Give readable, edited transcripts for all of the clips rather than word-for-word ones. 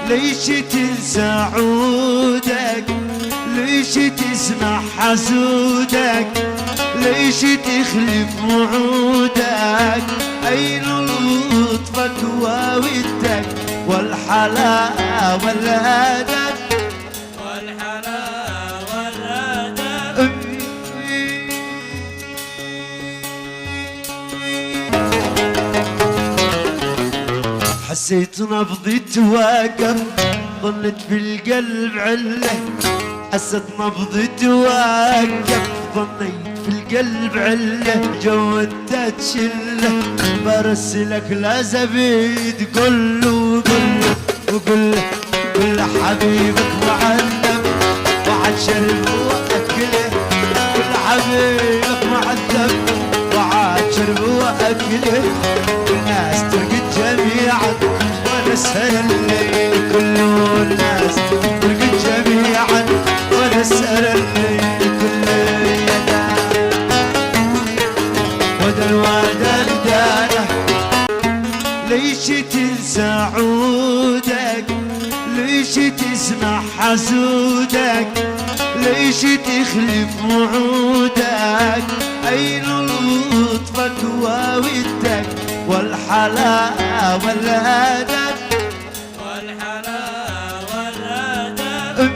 ليش تنسى عودك؟ ليش تسمع حسودك؟ ليش تخلف وعودك؟ أين لطفك وودك والحلاوة والهدف؟ والحلاوة والهدف حسيت نبضي توقف، ظلت في القلب عله. حسيت نبضي توقف، ظنيت في القلب عله. جودت شله برسلك لا زبيد. قل له وقل له قل له حبيبك معذب وعد شرب واكله. قل حبيبك معذب وعد شرب واكله. الناس ترقد جميعا وانا سهر الليل. كل الناس ترقد جميعا وانا سهر الليل. كل يدا ودل دانه. ليش تنسى عودك؟ ليش تسمع حسودك؟ ليش تخلف وعودك؟ أين لطفك وودك والحلاوة والهدف؟ والحلاوة والهدف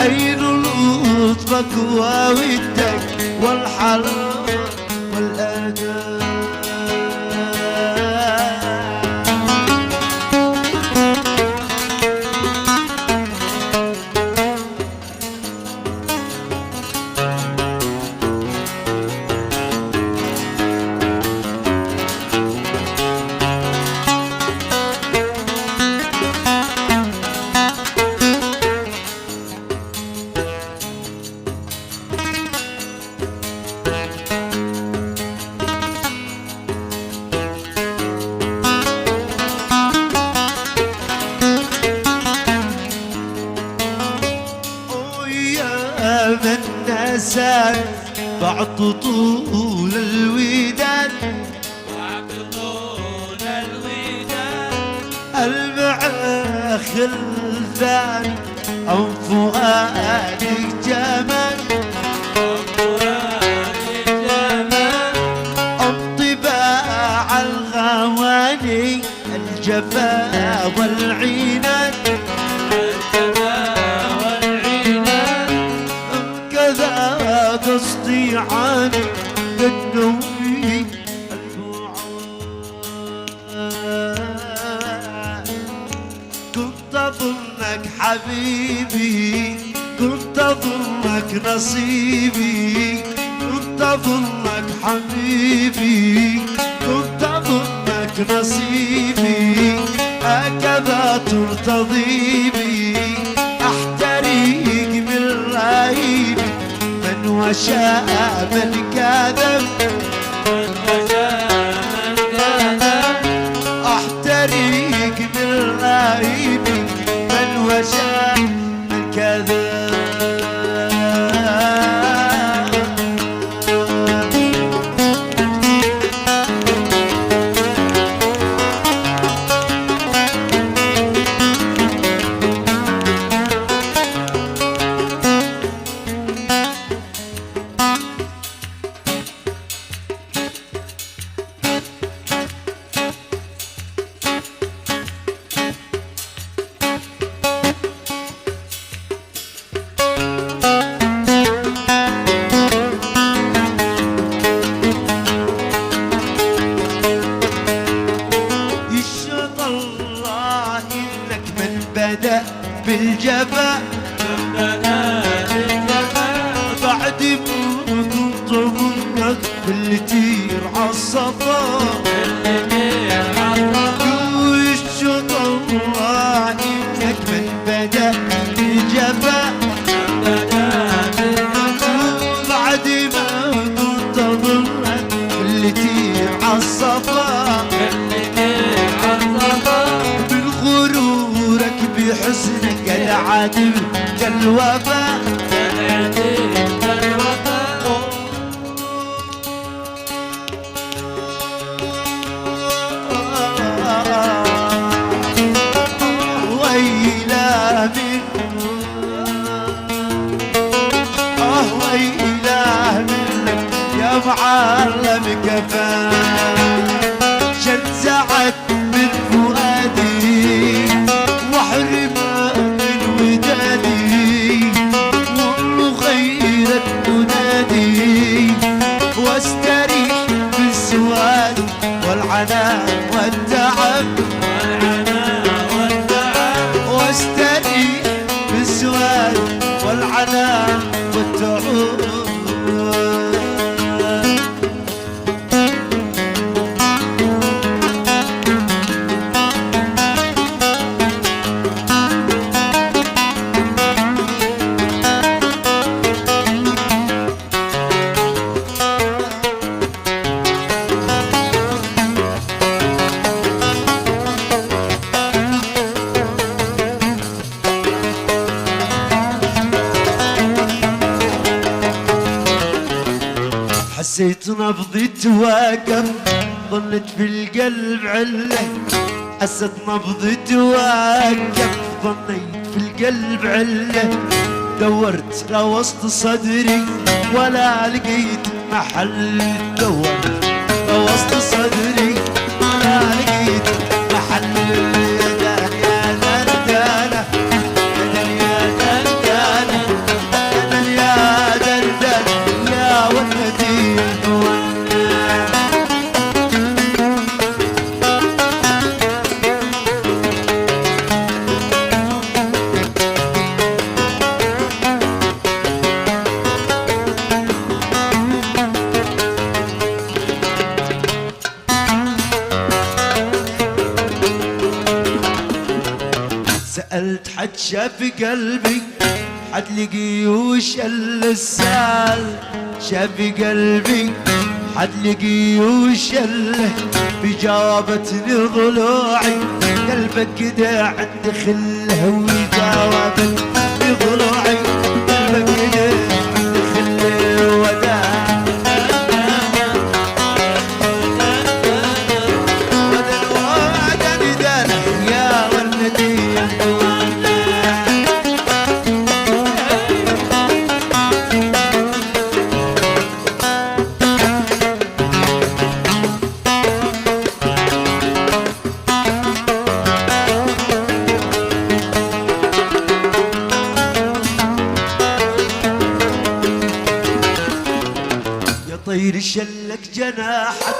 أين لطفك وودك والحلاوة والهدف؟ من نساك بعد طول الوداد. بعد طول الوداد المعا خلفان أم فؤادك جمال. أم فؤادك جمال أم طباع الغواني الجفا والعناد. قصدي عن النوي البعاد. كنت أظنك حبيبي، كنت أظنك نصيبي. كنت أظنك حبيبي، كنت أظنك نصيبي. هكذا ترتضي بي، أحتريك من رهيبي. من وشاء من كذب، من وشاء من كذب أحتريك من رهيبي. من وشاء من كذب. بدأ بالجفا، بعد ما كنت أظنك اللي تير عالصفا. ويشهد الله إنك من بدأ بالجفا، بعد ما كنت أظنك اللي تير عالصفا. بالغرورك بحسنك العدل كالوفا. معلم كفاه شنزعت من فؤادي واحرمها من ودادي ومغيرة منادي واستريح بالسواد والعناء والتعب واستريح بالسواد والعناء والتعب. حسيت نبضي توقف ظلت في القلب عله حسيت نبضي توقف ظنيت في القلب عله دورت لوسط صدري ولا لقيت محل دورت لوسط صدري ولا لقيت محل يا دردانة يا دردانة يا دردانة يا ولدي سألت حد شاف قلبي حد لقي وش السال شاف قلبي حد لقي وش بجاوبتني ضلوعي قلبك كده عند خله وجاوبتني ضلوعي قلبك كده عند خله وداع ودلوعدني دانا يا ولدي طير شلك جناحك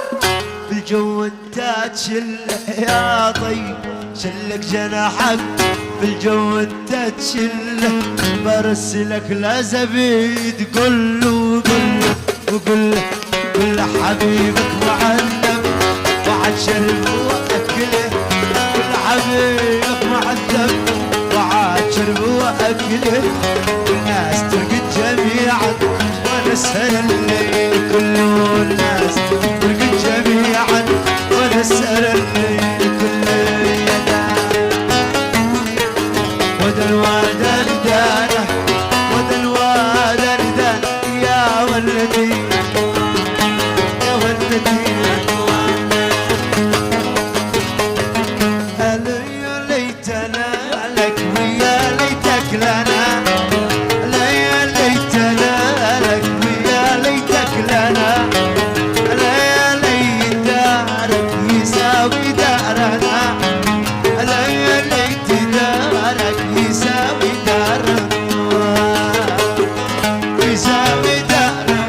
بالجو انت تشله يا طير شلك جناحك بالجو انت تشله برسلك لا زبيد قل له وقل له حبيبك معلم وعد شرب واكله كل حبيبك معلم وعد شرب واكله والناس ترقد جميعا ونسهل الليل كله الناس ترقد جميعا ونسهل الليل كله ودلوادن دانه ودلوادن دانه يا ولدي يا ولدي يا ليتنا لك ويا ليتك لنا يا ليتنا لك ويا ليتك لنا يا ليت دارك يساوي دارنا يا ليت دارك يساوي دارنا يساوي دارنا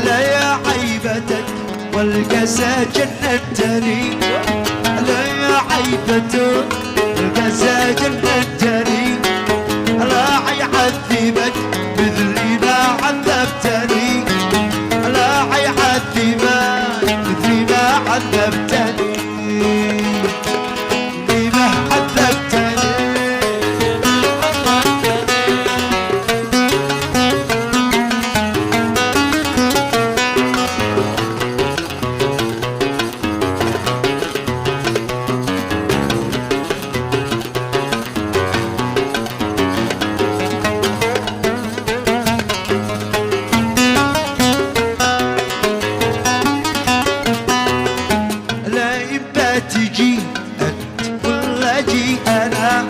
لا يا عيبتك والقسا جنتني لا يا عيبتك والقسا جنتني لا يعذبك مثل ما عذبتني لا يعذبك مثل ما عذبتني لما عذبتني اجي انا